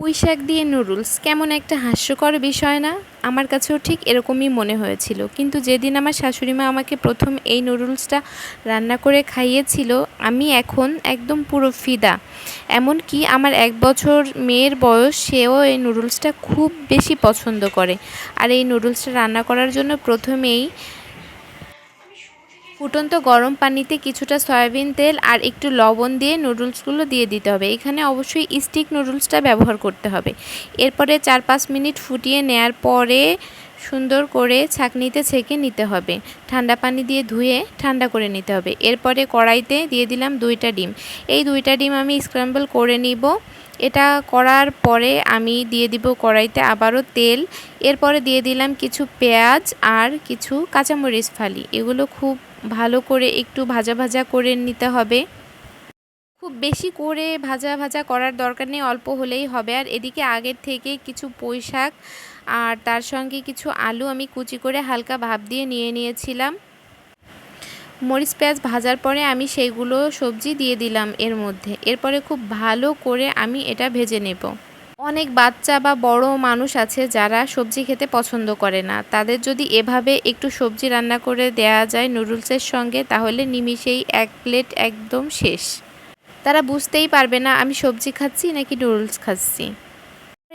পুঁই শাক দিয়ে নুডলস কেমন একটা হাস্যকর বিষয় না? আমার কাছেও ঠিক এরকমই মনে হয়েছিল। কিন্তু যেদিন আমার শাশুড়িমা আমাকে প্রথম এই নুডলসটা রান্না করে খাইয়েছিল, আমি এখন একদম পুরো ফিদা। এমনকি আমার ১ বছর মেয়ের বয়স, সেও এই নুডলসটা খুব বেশি পছন্দ করে। আর এই নুডলসটা রান্না করার জন্য প্রথমেই ফুটন্ত গরম পানিতে কিছুটা সয়াবিন তেল আর একটু লবণ দিয়ে নুডলসগুলো দিয়ে দিতে হবে। এখানে অবশ্যই স্টিক নুডলসটা ব্যবহার করতে হবে। এরপরে ৪-৫ মিনিট ফুটিয়ে নেয়ার পরে সুন্দর করে ছাঁকনিতে ছেঁকে নিতে হবে। ঠান্ডা পানি দিয়ে ধুয়ে ঠান্ডা করে নিতে হবে। এরপরে কড়াইতে দিয়ে দিলাম ২টা ডিম। এই ২টা ডিম আমি স্ক্র্যাম্বল করে নিব। এটা করার পরে আমি দিয়ে দিব কড়াইতে আবারও তেল। এরপরে দিয়ে দিলাম কিছু পেঁয়াজ আর কিছু কাঁচামরিচ ফালি। এগুলো খুব ভালো করে একটু ভাজা ভাজা করে নিতে হবে। খুব বেশি করে ভাজা ভাজা করার দরকার নেই, অল্প হলেই হবে। আর এদিকে আগের থেকে কিছু পুঁই শাক আর তার সঙ্গে কিছু আলু আমি কুচি করে হালকা ভাপ দিয়ে নিয়ে নিয়েছিলাম। মরিচ পেঁয়াজ ভাজার পরে আমি সেইগুলো সবজি দিয়ে দিলাম এর মধ্যে। এরপরে খুব ভালো করে আমি এটা ভেজে নেব। অনেক বাচ্চা বা বড় মানুষ আছে যারা সবজি খেতে পছন্দ করে না। তাদের যদি এভাবে একটু সবজি রান্না করে দেয়া যায় নুডলসের সঙ্গে, তাহলে নিমিষেই ১ প্লেট একদম শেষ। তারা বুঝতেই পারবে না আমি সবজি খাচ্ছি নাকি নুডলস খাচ্ছি।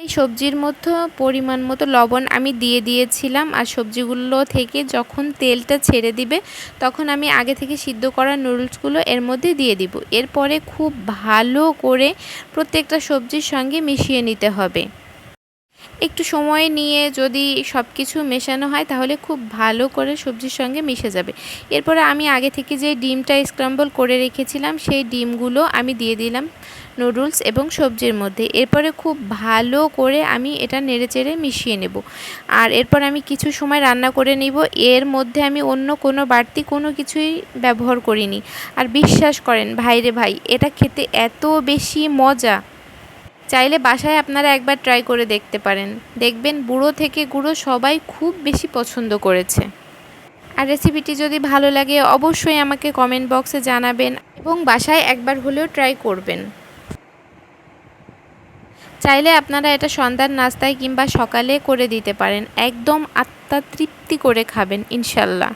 এই সবজির মধ্যে পরিমাণ মতো লবণ আমি দিয়ে দিয়েছিলাম। আর সবজিগুলো থেকে যখন তেলটা ছেড়ে দিবে, তখন আমি আগে থেকে সিদ্ধ করা নুডলসগুলো এর মধ্যে দিয়ে দিব। এরপরে খুব ভালো করে প্রত্যেকটা সবজির সঙ্গে মিশিয়ে নিতে হবে। একটু সময় নিয়ে যদি সব কিছু মেশানো হয়, তাহলে খুব ভালো করে সবজির সঙ্গে মিশে যাবে। এরপরে আমি আগে থেকে যে ডিমটা স্ক্রাম্বল করে রেখেছিলাম, সেই ডিমগুলো আমি দিয়ে দিলাম নুডলস এবং সবজির মধ্যে। এরপরে খুব ভালো করে আমি এটা নেড়েচেড়ে মিশিয়ে নেব। আর এরপর আমি কিছু সময় রান্না করে নিব। এর মধ্যে আমি অন্য কোনো বাড়তি কোনো কিছুই ব্যবহার করিনি। আর বিশ্বাস করেন ভাইরে ভাই, এটা খেতে এত বেশি মজা! চাইলে বাসায় আপনারা একবার ট্রাই করে দেখতে পারেন। দেখবেন বুড়ো থেকে গুঁড়ো সবাই খুব বেশি পছন্দ করেছে। আর রেসিপিটি যদি ভালো লাগে অবশ্যই আমাকে কমেন্ট বক্সে জানাবেন এবং বাসায় একবার হলেও ট্রাই করবেন। চাইলে আপনারা এটা সন্ধ্যার নাস্তায় কিংবা সকালে করে দিতে পারেন। একদম আত্মা তৃপ্তি করে খাবেন ইনশাল্লাহ।